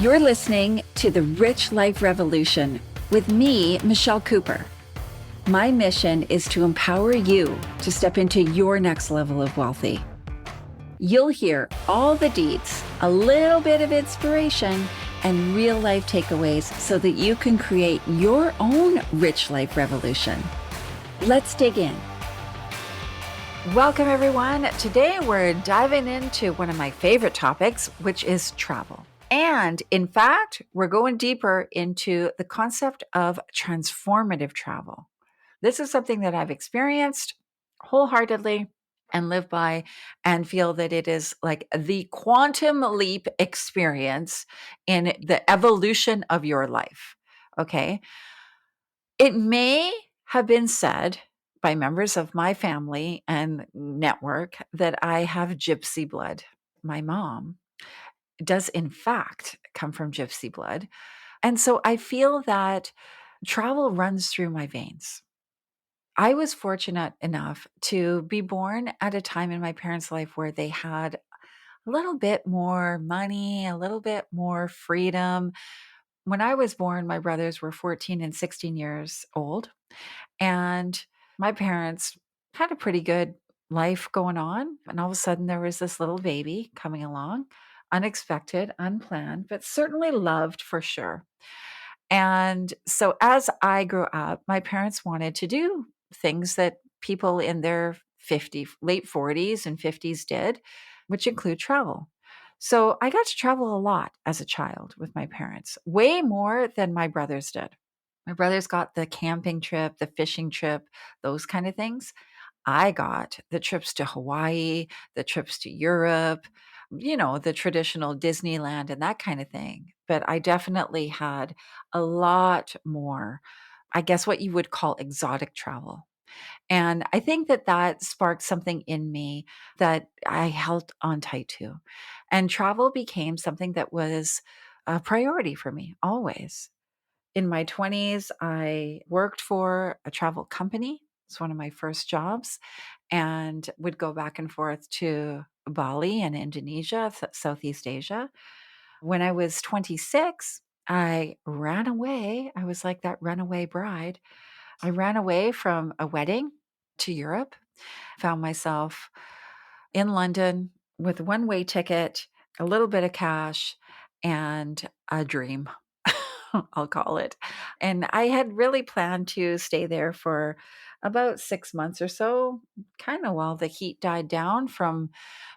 You're listening to The Rich Life Revolution with me, Michelle Cooper. My mission is to empower you to step into your next level of wealthy. You'll hear all the deets, a little bit of inspiration, and real life takeaways so that you can create your own rich life revolution. Let's dig in. Welcome, everyone. Today, we're diving into one of my favorite topics, which is travel. And in fact, we're going deeper into the concept of transformative travel. This is something that I've experienced wholeheartedly and live by and feel that it is like the quantum leap experience in the evolution of your life. Okay. It may have been said by members of my family and network that I have gypsy blood. My mom does in fact come from gypsy blood. And so I feel that travel runs through my veins. I was fortunate enough to be born at a time in my parents' life where they had a little bit more money, a little bit more freedom. When I was born, my brothers were 14 and 16 years old, and my parents had a pretty good life going on. And all of a sudden, there was this little baby coming along, unexpected, unplanned, but certainly loved for sure. And so as I grew up, my parents wanted to do things that people in their late 40s and 50s did, which include travel. So I got to travel a lot as a child with my parents, way more than my brothers did. My brothers got the camping trip, the fishing trip, those kind of things. I got the trips to Hawaii, the trips to Europe, the traditional Disneyland and that kind of thing. But I definitely had a lot more, I guess, what you would call exotic travel. And I think that that sparked something in me that I held on tight to. And travel became something that was a priority for me always. In my 20s, I worked for a travel company. It's one of my first jobs, and would go back and forth to Bali and Indonesia, Southeast Asia. When I was 26, I ran away. I was like that runaway bride. I ran away from a wedding to Europe, found myself in London with one-way ticket, a little bit of cash, and a dream. I'll call it. And I had really planned to stay there for about 6 months or so, kind of while the heat died down from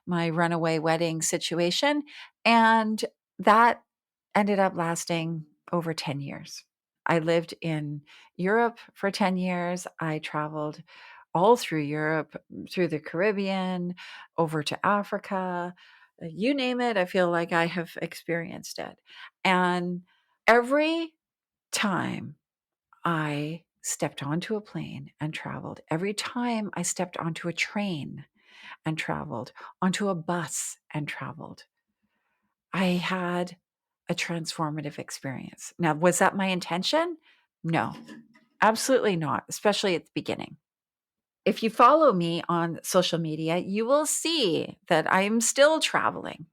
my runaway wedding situation. And that ended up lasting over 10 years. I lived in Europe for 10 years. I traveled all through Europe, through the Caribbean, over to Africa. You name it, I feel like I have experienced it. And every time I stepped onto a plane and traveled, every time I stepped onto a train and traveled, onto a bus and traveled, I had a transformative experience. Now, was that my intention? No, absolutely not, especially at the beginning. If you follow me on social media, you will see that I am still traveling.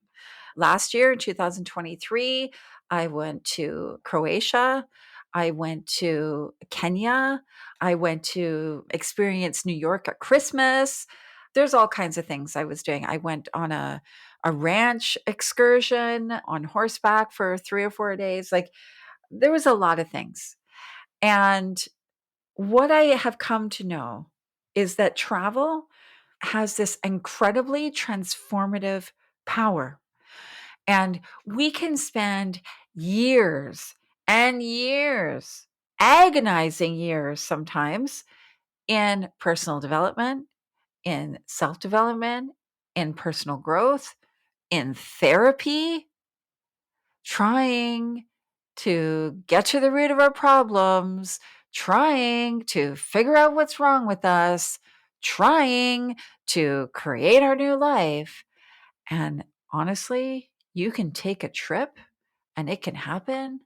Last year, 2023, I went to Croatia. I went to Kenya. I went to experience New York at Christmas. There's all kinds of things I was doing. I went on a ranch excursion on horseback for 3 or 4 days. Like, there was a lot of things. And what I have come to know is that travel has this incredibly transformative power. And we can spend years and years, agonizing years sometimes, in personal development, in self development, in personal growth, in therapy, trying to get to the root of our problems, trying to figure out what's wrong with us, trying to create our new life. And honestly, you can take a trip and it can happen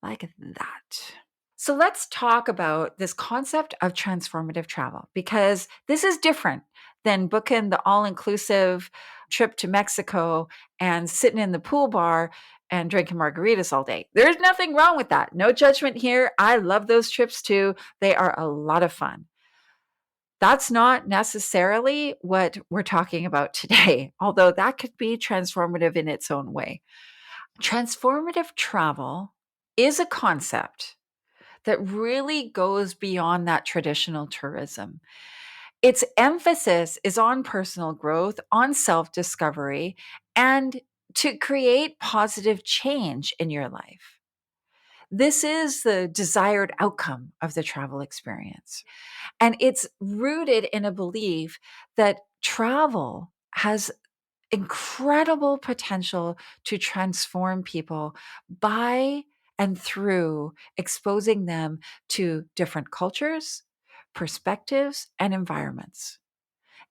like that. So let's talk about this concept of transformative travel, because this is different than booking the all-inclusive trip to Mexico and sitting in the pool bar and drinking margaritas all day. There's nothing wrong with that. No judgment here. I love those trips too. They are a lot of fun. That's not necessarily what we're talking about today, although that could be transformative in its own way. Transformative travel is a concept that really goes beyond that traditional tourism. Its emphasis is on personal growth, on self discovery, and to create positive change in your life. This is the desired outcome of the travel experience. And it's rooted in a belief that travel has incredible potential to transform people by and through exposing them to different cultures, perspectives, and environments.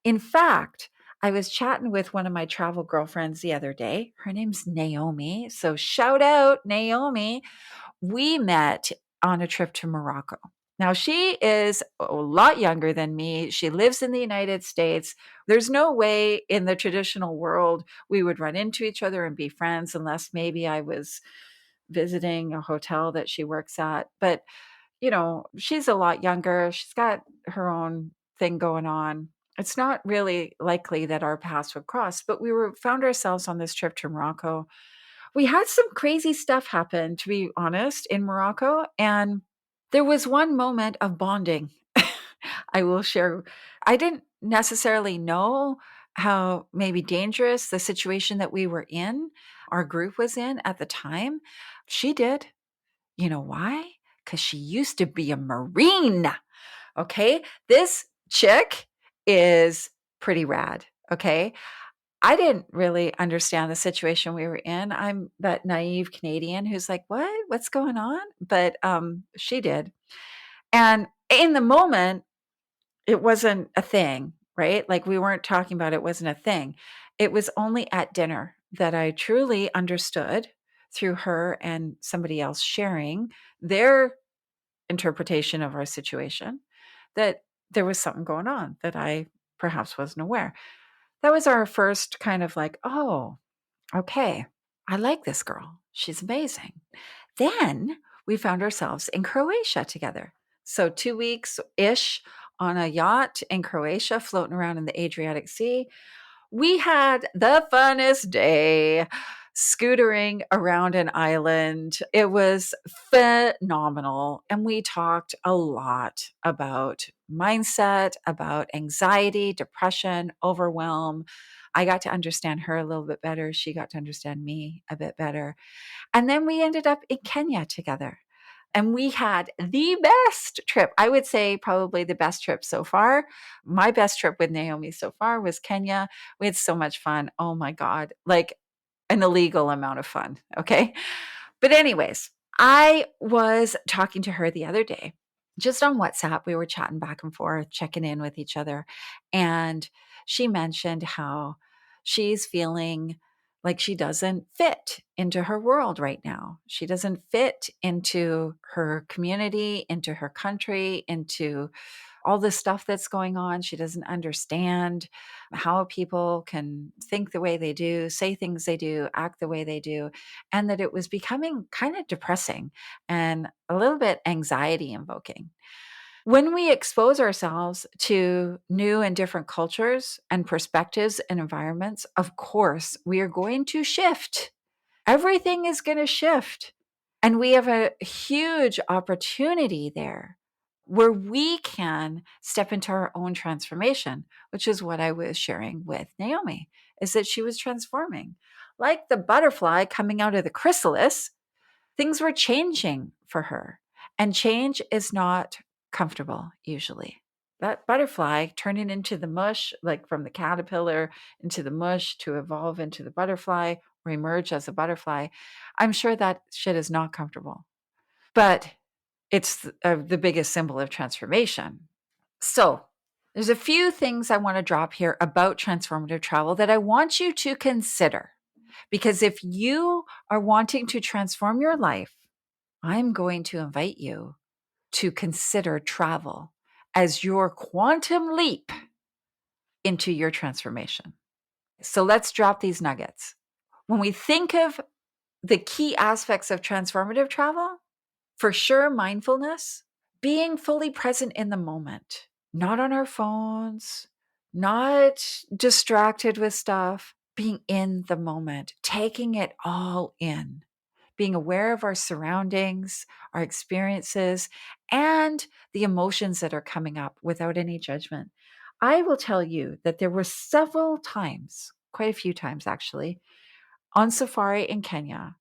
In fact, I was chatting with one of my travel girlfriends the other day. Her name's Naomi. So shout out, Naomi. We met on a trip to Morocco. Now, she is a lot younger than me. She lives in the United States. There's no way in the traditional world we would run into each other and be friends unless maybe I was visiting a hotel that she works at. But, she's a lot younger. She's got her own thing going on. It's not really likely that our paths would cross, but found ourselves on this trip to Morocco. We had some crazy stuff happen, to be honest, in Morocco. And there was one moment of bonding I will share. I didn't necessarily know how maybe dangerous the situation that we were in, our group was in at the time. She did. You know why? Because she used to be a Marine. Okay. This chick is pretty rad. Okay. I didn't really understand the situation we were in. I'm that naive Canadian who's like, "What? What's going on?" But she did. And in the moment, it wasn't a thing, right? Like we weren't talking about it, wasn't a thing. It was only at dinner that I truly understood through her and somebody else sharing their interpretation of our situation that there was something going on that I perhaps wasn't aware. That was our first kind of like, oh, okay, I like this girl. She's amazing. Then we found ourselves in Croatia together. So 2 weeks ish on a yacht in Croatia, floating around in the Adriatic Sea. We had the funnest day scootering around an island. It was phenomenal. And we talked a lot about mindset, about anxiety, depression, overwhelm. I got to understand her a little bit better. She got to understand me a bit better. And then we ended up in Kenya together. And we had the best trip. I would say probably the best trip so far. My best trip with Naomi so far was Kenya. We had so much fun. Oh my God. Like an illegal amount of fun. Okay. But, anyways, I was talking to her the other day, just on WhatsApp. We were chatting back and forth, checking in with each other. And she mentioned how she's feeling like she doesn't fit into her world right now. She doesn't fit into her community, into her country, into all the stuff that's going on. She doesn't understand how people can think the way they do, say things they do, act the way they do, and that it was becoming kind of depressing and a little bit anxiety invoking. When we expose ourselves to new and different cultures and perspectives and environments, of course, we are going to shift. Everything is going to shift. And we have a huge opportunity there where we can step into our own transformation, which is what I was sharing with Naomi, is that she was transforming. Like the butterfly coming out of the chrysalis, things were changing for her. And change is not comfortable usually. That butterfly turning into the mush, like from the caterpillar into the mush to evolve into the butterfly or emerge as a butterfly, I'm sure that shit is not comfortable. But it's the biggest symbol of transformation. So, there's a few things I want to drop here about transformative travel that I want you to consider. Because if you are wanting to transform your life, I'm going to invite you to consider travel as your quantum leap into your transformation. So let's drop these nuggets. When we think of the key aspects of transformative travel, for sure, mindfulness, being fully present in the moment, not on our phones, not distracted with stuff, being in the moment, taking it all in, being aware of our surroundings, our experiences, and the emotions that are coming up without any judgment. I will tell you that there were several times, quite a few times actually, on safari in Kenya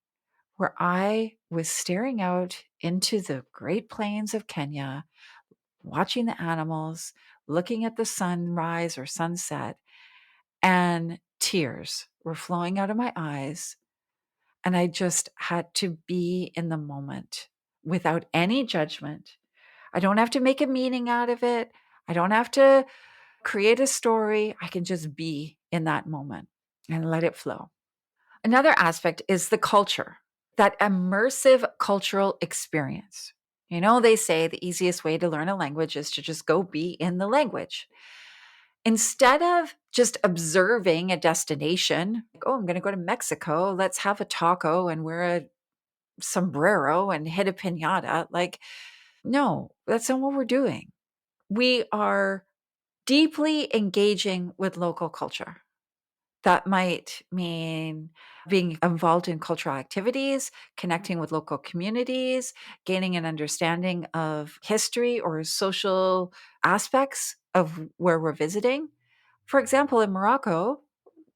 where I was staring out into the Great Plains of Kenya, watching the animals, looking at the sunrise or sunset, and tears were flowing out of my eyes. And I just had to be in the moment without any judgment. I don't have to make a meaning out of it. I don't have to create a story. I can just be in that moment and let it flow. Another aspect is the culture, that immersive cultural experience. They say the easiest way to learn a language is to just go be in the language. Instead of just observing a destination, like, oh, I'm going to go to Mexico, let's have a taco and wear a sombrero and hit a piñata. Like, no, that's not what we're doing. We are deeply engaging with local culture. That might mean being involved in cultural activities, connecting with local communities, gaining an understanding of history or social aspects of where we're visiting. For example, in Morocco,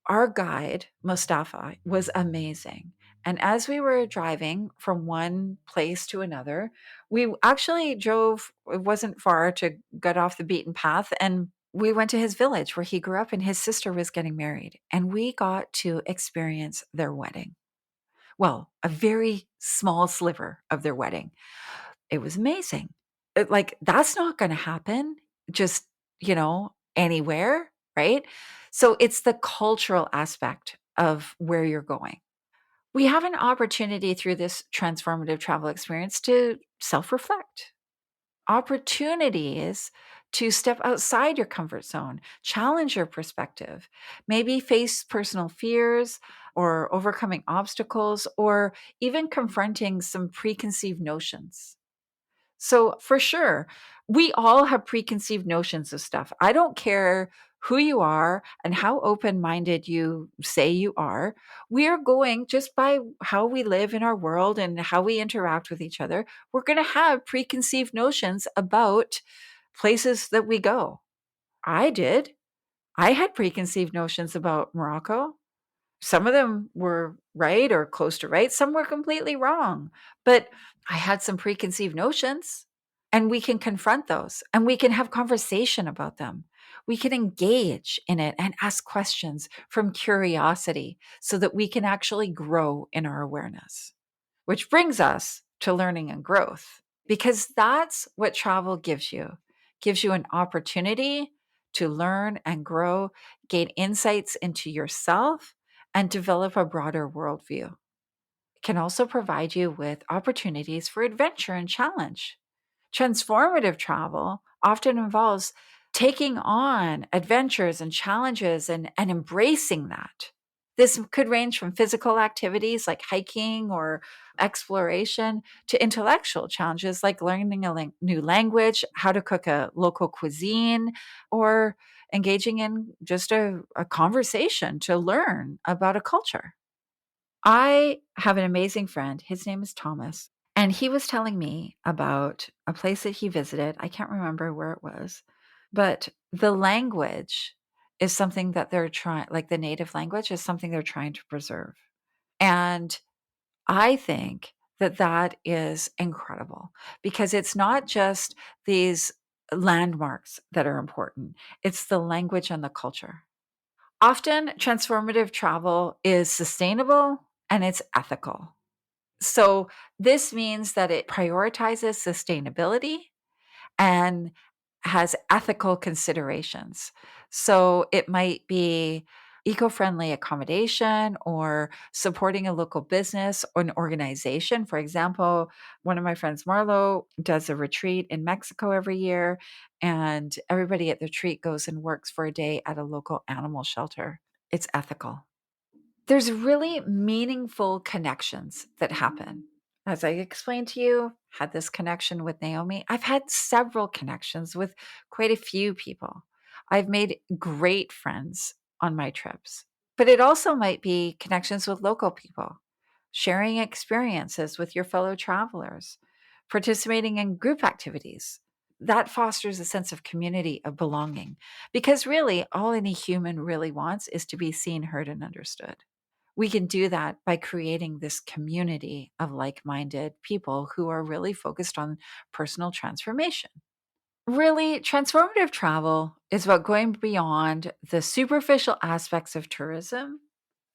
our guide, Mustafa, was amazing. And as we were driving from one place to another, we actually drove, it wasn't far to get off the beaten path. And we went to his village where he grew up and his sister was getting married. And we got to experience their wedding. Well, a very small sliver of their wedding. It was amazing. Like, that's not going to happen just, anywhere, right? So it's the cultural aspect of where you're going. We have an opportunity through this transformative travel experience to self reflect, opportunities to step outside your comfort zone, challenge your perspective, maybe face personal fears or overcoming obstacles, or even confronting some preconceived notions. So, for sure, we all have preconceived notions of stuff. I don't care who you are and how open minded you say you are. We are going, just by how we live in our world and how we interact with each other, we're going to have preconceived notions about places that we go. I did. I had preconceived notions about Morocco. Some of them were right or close to right, some were completely wrong. But I had some preconceived notions, and we can confront those and we can have conversation about them. We can engage in it and ask questions from curiosity so that we can actually grow in our awareness, which brings us to learning and growth, because that's what travel gives you an opportunity to learn and grow, gain insights into yourself, and develop a broader worldview. It can also provide you with opportunities for adventure and challenge. Transformative travel often involves taking on adventures and challenges and embracing that. This could range from physical activities like hiking or exploration to intellectual challenges like learning a new language, how to cook a local cuisine, or engaging in just a conversation to learn about a culture. I have an amazing friend. His name is Thomas. And he was telling me about a place that he visited. I can't remember where it was, but the language is something that they're trying, like the native language is something they're trying to preserve. And I think that that is incredible, because it's not just these landmarks that are important, it's the language and the culture. Often, transformative travel is sustainable and it's ethical. So, this means that it prioritizes sustainability and has ethical considerations. So, it might be eco friendly accommodation or supporting a local business or an organization. For example, one of my friends, Marlo, does a retreat in Mexico every year, and everybody at the retreat goes and works for a day at a local animal shelter. it's ethical. There's really meaningful connections that happen. As I explained to you, had this connection with Naomi. I've had several connections with quite a few people. I've made great friends on my trips. But it also might be connections with local people, sharing experiences with your fellow travelers, participating in group activities. That fosters a sense of community, of belonging, because really all any human really wants is to be seen, heard, and understood. We can do that by creating this community of like minded people who are really focused on personal transformation. Really, transformative travel is about going beyond the superficial aspects of tourism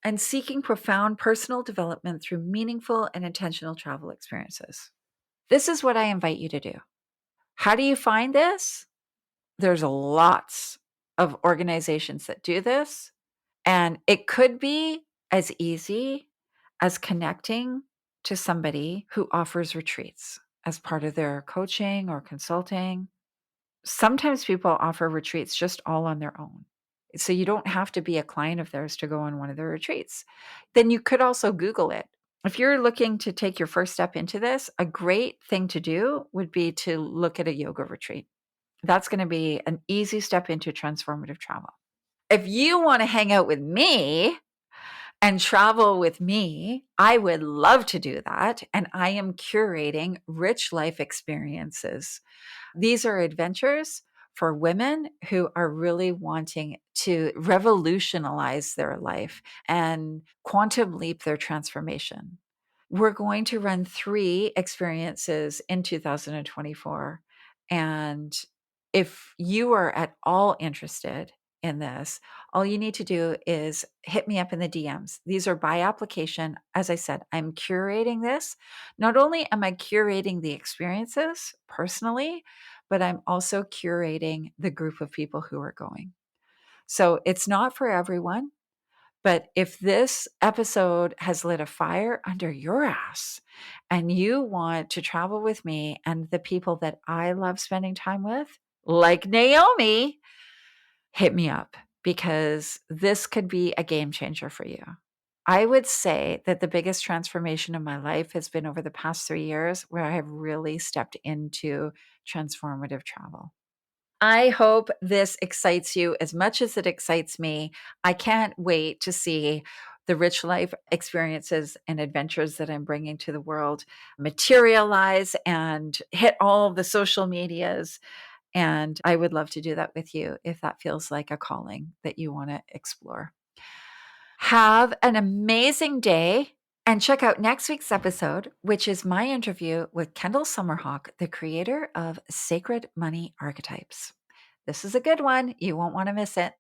and seeking profound personal development through meaningful and intentional travel experiences. This is what I invite you to do. How do you find this? There's lots of organizations that do this. And it could be as easy as connecting to somebody who offers retreats as part of their coaching or consulting. Sometimes people offer retreats just all on their own. So you don't have to be a client of theirs to go on one of their retreats. Then you could also Google it. If you're looking to take your first step into this, a great thing to do would be to look at a yoga retreat. That's going to be an easy step into transformative travel. If you want to hang out with me and travel with me, I would love to do that. And I am curating rich life experiences. These are adventures for women who are really wanting to revolutionize their life and quantum leap their transformation. We're going to run 3 experiences in 2024. And if you are at all interested in this, all you need to do is hit me up in the DMs. These are by application. As I said, I'm curating this. Not only am I curating the experiences personally, but I'm also curating the group of people who are going. So it's not for everyone. But if this episode has lit a fire under your ass and you want to travel with me and the people that I love spending time with, like Naomi, hit me up because this could be a game changer for you. I would say that the biggest transformation of my life has been over the past 3 years where I have really stepped into transformative travel. I hope this excites you as much as it excites me. I can't wait to see the rich life experiences and adventures that I'm bringing to the world materialize and hit all of the social medias. And I would love to do that with you if that feels like a calling that you want to explore. Have an amazing day. And check out next week's episode, which is my interview with Kendall Summerhawk, the creator of Sacred Money Archetypes. This is a good one. You won't want to miss it.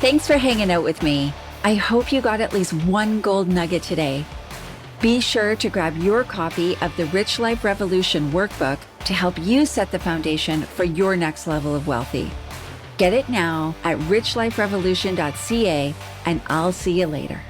Thanks for hanging out with me. I hope you got at least one gold nugget today. Be sure to grab your copy of the Rich Life Revolution workbook to help you set the foundation for your next level of wealthy. Get it now at richliferevolution.ca, and I'll see you later.